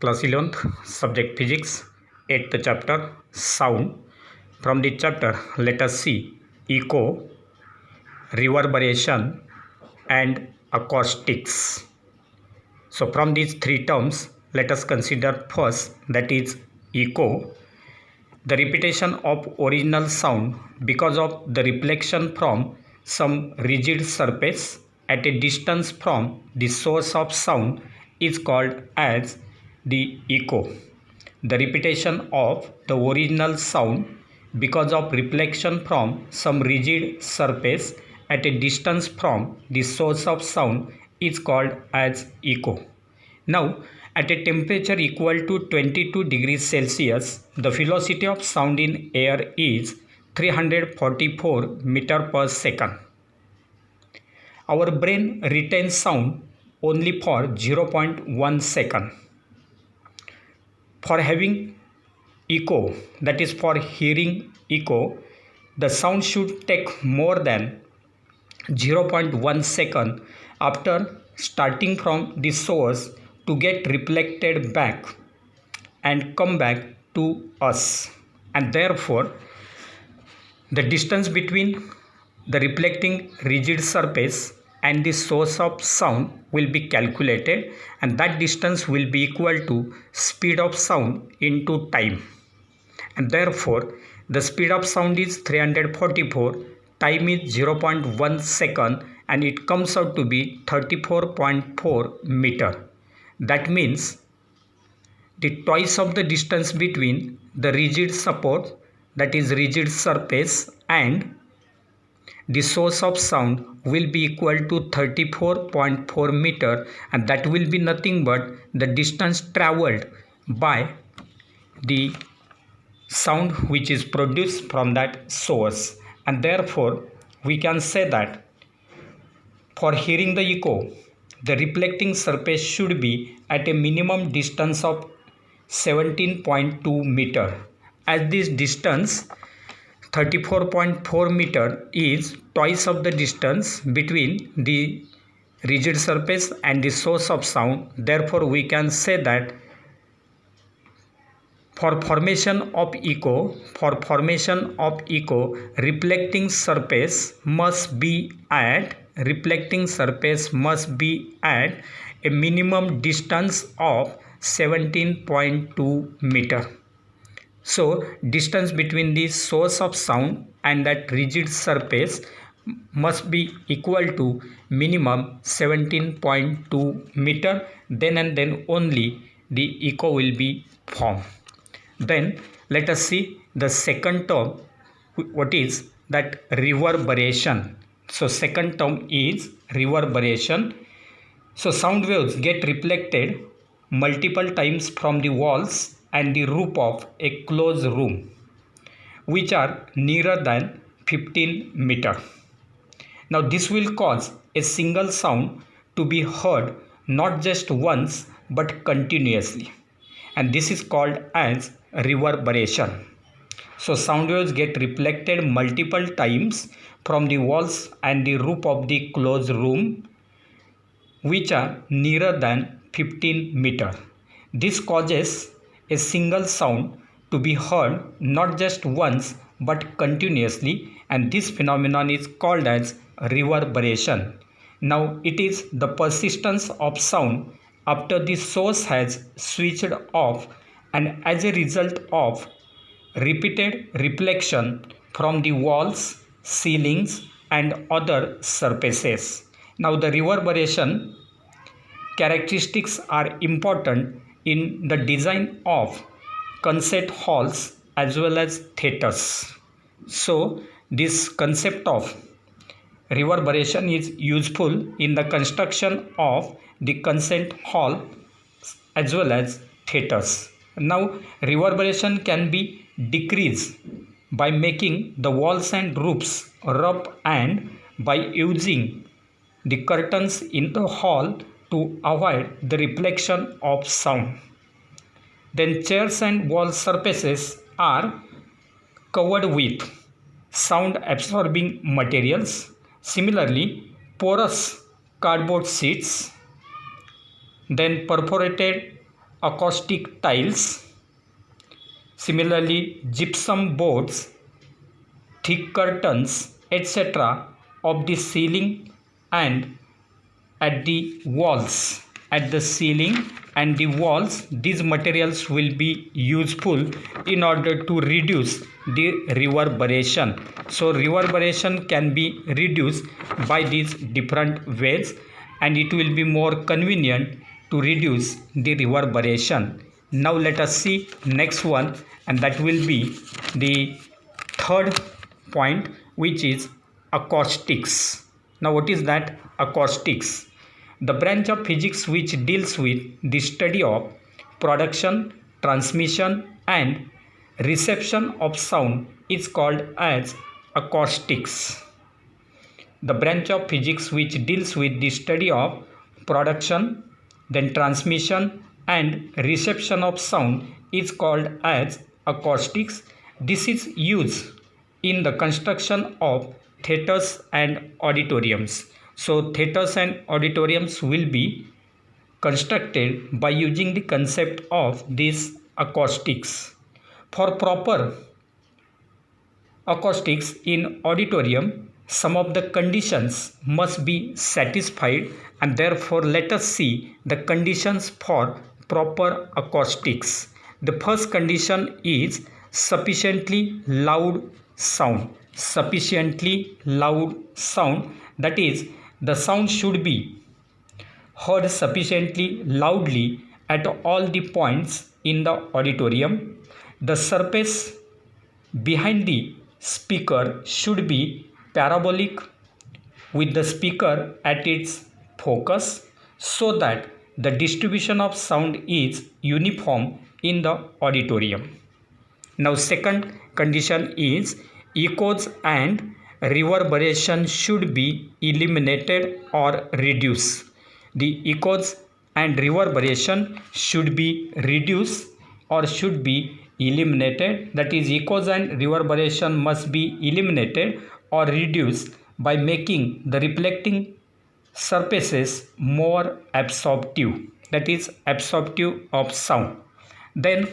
Class 11th, subject physics, 8th chapter, sound. From the chapter, let us see echo, reverberation, and acoustics. So from these three terms, let us consider first, that is echo, the repetition of original sound because of the reflection from some rigid surface at a distance from the source of sound is called as the echo. The repetition of the original sound because of reflection from some rigid surface at a distance from the source of sound is called as echo. Now, at a temperature equal to 22 degrees Celsius, the velocity of sound in air is 344 meter per second. Our brain retains sound only for 0.1 second. For having echo, that is for hearing echo, the sound should take more than 0.1 second after starting from the source to get reflected back and come back to us, and therefore the distance between the reflecting rigid surface and the source of sound will be calculated, and that distance will be equal to speed of sound into time, and therefore the speed of sound is 344, time is 0.1 second, and it comes out to be 34.4 meter. That means the twice of the distance between the rigid support, that is rigid surface, and the source of sound will be equal to 34.4 meter, and that will be nothing but the distance traveled by the sound which is produced from that source. And therefore we can say that for hearing the echo, the reflecting surface should be at a minimum distance of 17.2 meter, as this distance 34.4 meter is twice of the distance between the rigid surface and the source of sound. Therefore we can say that for formation of echo, reflecting surface must be at a minimum distance of 17.2 meter. So distance between the source of sound and that rigid surface must be equal to minimum 17.2 meter. Then and then only the echo will be formed. Then let us see the second term, what is that reverberation. So second term is reverberation. So sound waves get reflected multiple times from the walls and the roof of a closed room, which are nearer than 15 meter. Now this will cause a single sound to be heard not just once but continuously, and this is called as reverberation. So sound waves get reflected multiple times from the walls and the roof of the closed room, which are nearer than 15 meter. This causes a single sound to be heard not just once but continuously, and this phenomenon is called as reverberation. Now it is the persistence of sound after the source has switched off, and as a result of repeated reflection from the walls, ceilings, and other surfaces. Now the reverberation characteristics are important in the design of concert halls as well as theaters. So this concept of reverberation is useful in the construction of the concert hall as well as theaters. Now reverberation can be decreased by making the walls and roofs rough and by using the curtains in the hall to avoid the reflection of sound. Then chairs and wall surfaces are covered with sound absorbing materials. Similarly, porous cardboard sheets, then perforated acoustic tiles, similarly gypsum boards, thick curtains, etc. of the ceiling and at the walls. At the ceiling and the walls, these materials will be useful in order to reduce the reverberation. So reverberation can be reduced by these different ways, and it will be more convenient to reduce the reverberation. Now let us see next one, and that will be the third point, which is acoustics. Now what is that? Acoustics, the branch of physics which deals with the study of production, transmission and reception of sound, is called as acoustics. The branch of physics which deals with the study of production, then transmission and reception of sound is called as acoustics. This is used in the construction of theatres and auditoriums. So theatres and auditoriums will be constructed by using the concept of these acoustics. For proper acoustics in auditorium, some of the conditions must be satisfied, and therefore let us see the conditions for proper acoustics. The first condition is sufficiently loud sound. Sufficiently loud sound, that is, the sound should be heard sufficiently loudly at all the points in the auditorium. The surface behind the speaker should be parabolic with the speaker at its focus, so that the distribution of sound is uniform in the auditorium. Now second condition is echoes and reverberation should be eliminated or reduced. The echoes and reverberation should be reduced or should be eliminated. That is, echoes and reverberation must be eliminated or reduced by making the reflecting surfaces more absorptive, that is, absorptive of sound. Then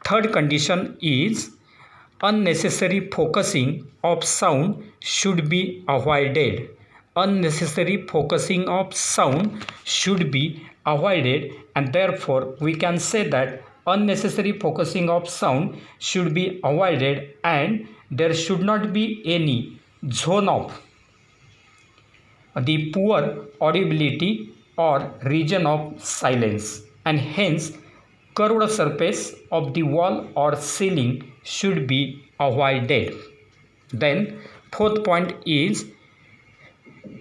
third condition is unnecessary focusing of sound should be avoided. Unnecessary focusing of sound should be avoided, and therefore we can say that unnecessary focusing of sound should be avoided, and there should not be any zone of the poor audibility or region of silence, and hence curved surface of the wall or ceiling should be avoided. Then fourth point is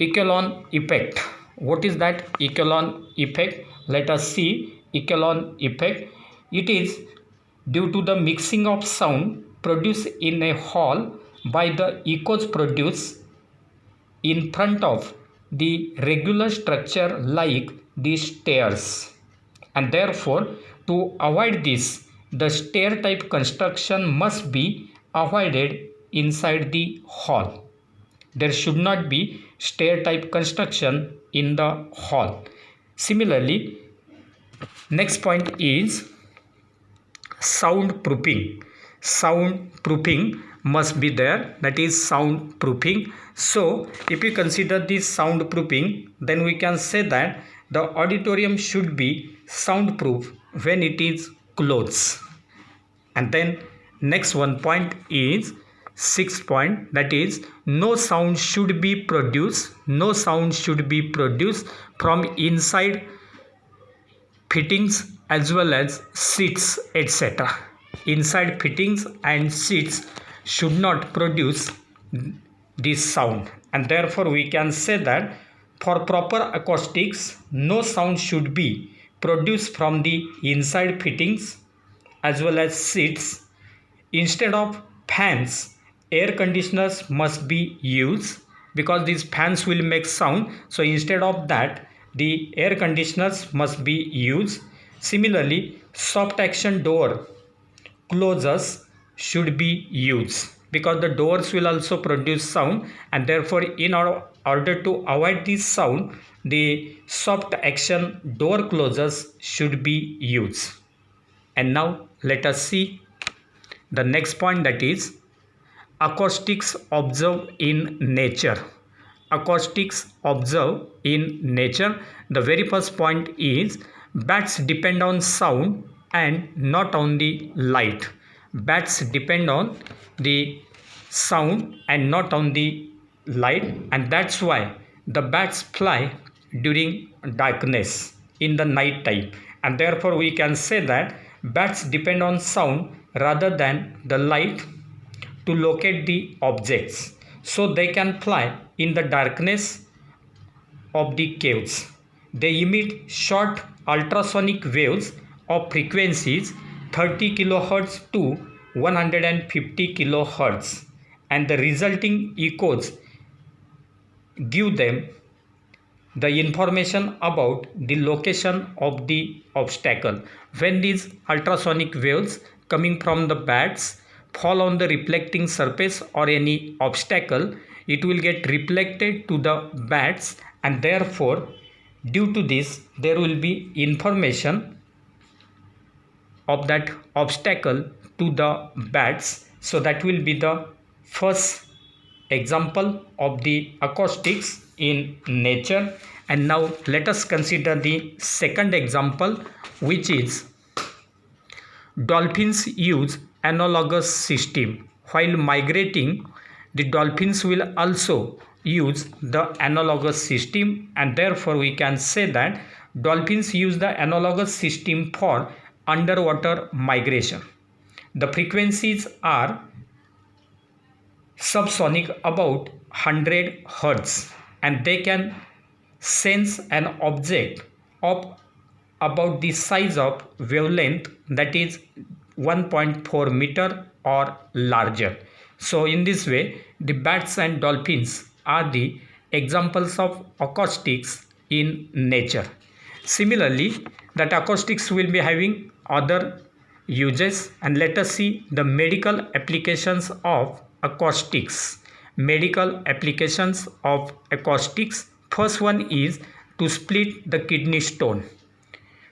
echelon effect. What is that echelon effect? Let us see echelon effect. It is due to the mixing of sound produced in a hall by the echoes produced in front of the regular structure like the stairs, and therefore to avoid this, the stair type construction must be avoided inside the hall. There should not be stair type construction in the hall. Similarly, next point is soundproofing. Soundproofing must be there, that is soundproofing. So if we consider this soundproofing, then we can say that the auditorium should be soundproof when it is closed. And then next one point is sixth point, that is no sound should be produced. No sound should be produced from inside fittings as well as seats, etc. Inside fittings and seats should not produce this sound, and therefore we can say that for proper acoustics, no sound should be produced from the inside fittings as well as seats. Instead of fans, air conditioners must be used, because these fans will make sound. So instead of that, the air conditioners must be used. Similarly, soft action door closures should be used, because the doors will also produce sound, and therefore in order to avoid this sound, the soft action door closures should be used. And now let us see the next point, that is acoustics observed in nature. Acoustics observed in nature. The very first point is bats depend on sound and not on the light. Bats depend on the sound and not on the light, and that's why the bats fly during darkness in the night time, and therefore we can say that bats depend on sound rather than the light to locate the objects, so they can fly in the darkness of the caves. They emit short ultrasonic waves of frequencies 30 kHz to 150 kHz, and the resulting echoes give them the information about the location of the obstacle. When these ultrasonic waves coming from the bats fall on the reflecting surface or any obstacle, it will get reflected to the bats, and therefore due to this there will be information of that obstacle to the bats. So that will be the first example of the acoustics in nature. And now let us consider the second example, which is dolphins use analogous system. While migrating, the dolphins will also use the analogous system, and therefore we can say that dolphins use the analogous system for underwater migration. The frequencies are subsonic about 100 Hz, and they can sense an object of about the size of wavelength, that is 1.4 meter or larger. So in this way the bats and dolphins are the examples of acoustics in nature. Similarly, that acoustics will be having other uses, and let us see the medical applications of acoustics. Medical applications of acoustics. First one is to split the kidney stone.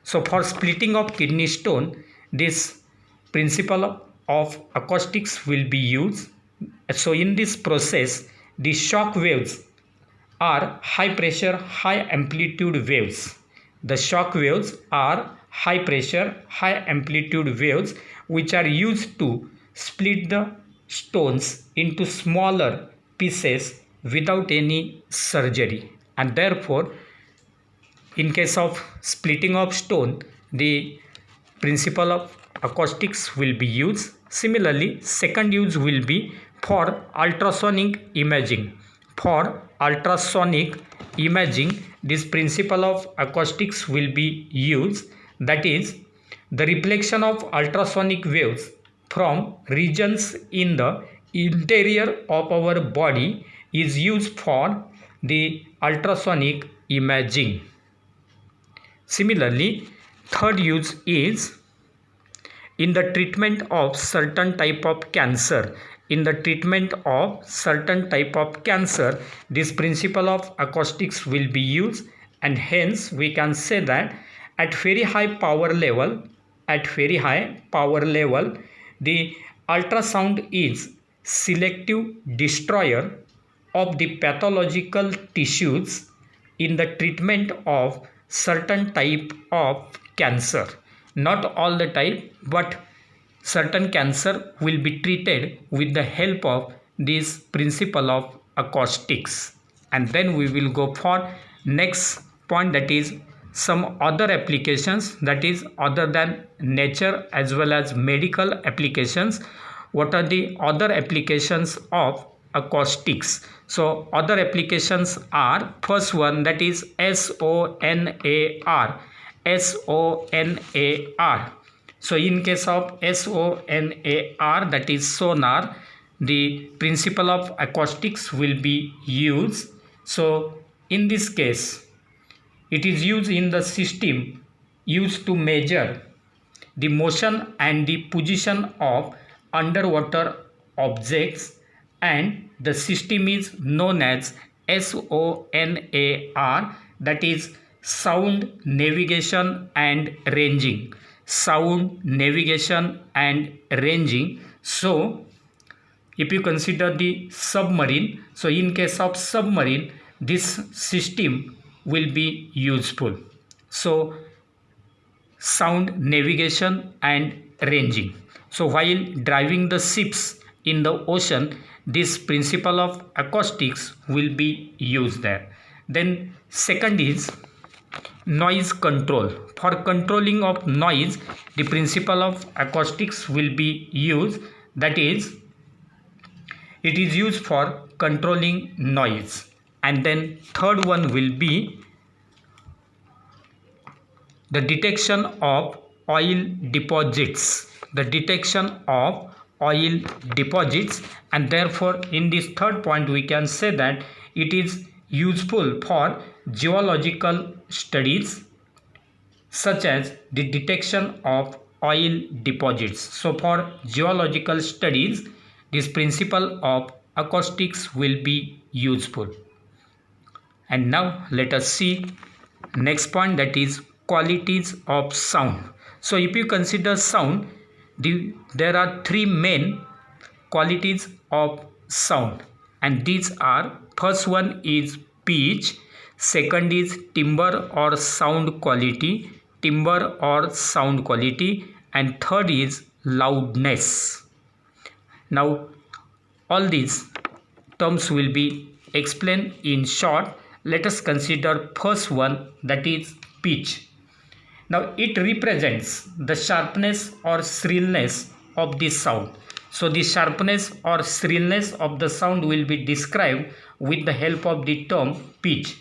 So for splitting of kidney stone, this principle of acoustics will be used. So in this process, the shock waves are high pressure, high amplitude waves. The shock waves are high pressure, high amplitude waves which are used to split the stones into smaller pieces without any surgery, and therefore in case of splitting of stone, the principle of acoustics will be used. Similarly, second use will be for ultrasonic imaging. For ultrasonic imaging, this principle of acoustics will be used, that is the reflection of ultrasonic waves from regions in the interior of our body is used for the ultrasonic imaging. Similarly, third use is in the treatment of certain type of cancer. In the treatment of certain type of cancer, this principle of acoustics will be used, and hence we can say that at very high power level, the ultrasound is selective destroyer of the pathological tissues in the treatment of certain type of cancer. Not all the type, but certain cancer will be treated with the help of this principle of acoustics. And then we will go for next point, that is some other applications, that is other than nature as well as medical applications. What are the other applications of acoustics? So other applications are, first one, that is SONAR. SONAR. So in case of SONAR, that is sonar, the principle of acoustics will be used. So in this case, it is used in the system used to measure the motion and the position of underwater objects, and the system is known as SONAR, that is sound navigation and ranging. sound, navigation and ranging. So if you consider the submarine, so in case of submarine, this system will be useful. So sound, navigation and ranging. So while driving the ships in the ocean, this principle of acoustics will be used there. Then second is noise control. For controlling of noise, the principle of acoustics will be used, that is, it is used for controlling noise. And then third one will be the detection of oil deposits. The detection of oil deposits, and therefore in this third point we can say that it is useful for geological studies such as the detection of oil deposits. So for geological studies, this principle of acoustics will be useful. And now let us see next point, that is qualities of sound. So if you consider sound, there are three main qualities of sound, and these are: first one is pitch, second is timbre or sound quality, and third is loudness. Now all these terms will be explained in short. Let us consider first one, that is pitch. Now it represents the sharpness or shrillness of the sound. So the sharpness or shrillness of the sound will be described with the help of the term pitch.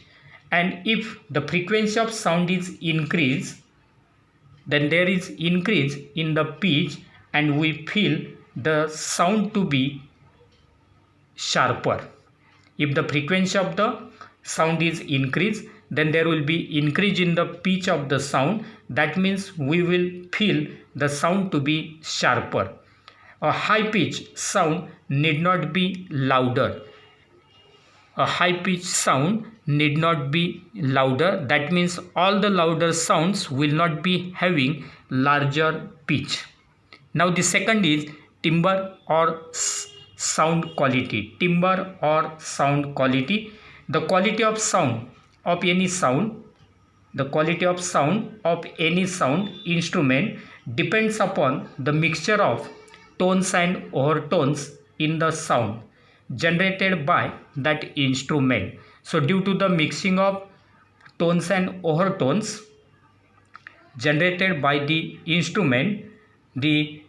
And if the frequency of sound is increased, then there is increase in the pitch and we feel the sound to be sharper. If the frequency of the sound is increased, then there will be increase in the pitch of the sound. That means we will feel the sound to be sharper. A high pitch sound need not be louder. A high pitch sound need not be louder. That means all the louder sounds will not be having larger pitch. Now the second is timbre or sound quality. Timbre or sound quality. The quality of sound of any sound, instrument depends upon the mixture of tones and overtones in the sound generated by that instrument. So due to the mixing of tones and overtones generated by the instrument, the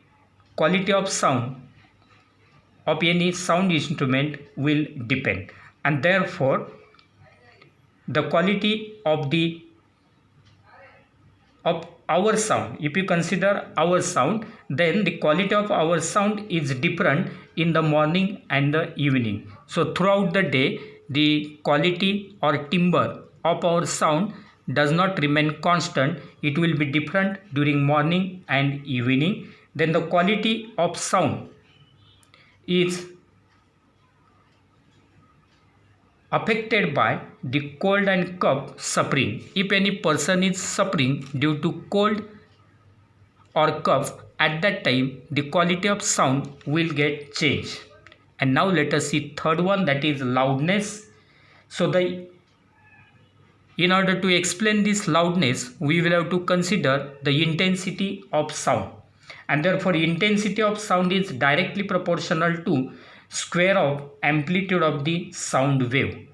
quality of sound of any sound instrument will depend. And therefore the quality of our sound, if you consider our sound, then the quality of our sound is different in the morning and the evening. So throughout the day, the quality or timbre of our sound does not remain constant. It will be different during morning and evening. Then the quality of sound is affected by the cold and cough suffering. If any person is suffering due to cold or cough, at that time the quality of sound will get changed. And now let us see third one, that is loudness. So in order to explain this loudness, we will have to consider the intensity of sound, and therefore intensity of sound is directly proportional to square of amplitude of the sound wave.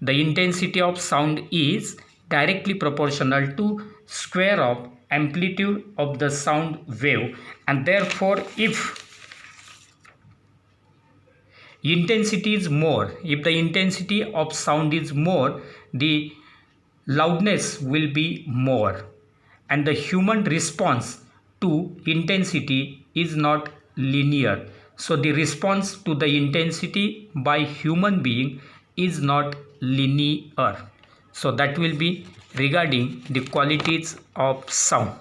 The intensity of sound is directly proportional to square of amplitude of the sound wave, and therefore if intensity is more, if the intensity of sound is more, the loudness will be more. And the human response to intensity is not linear. So the response to the intensity by human being is not linear. So that will be regarding the qualities of sound.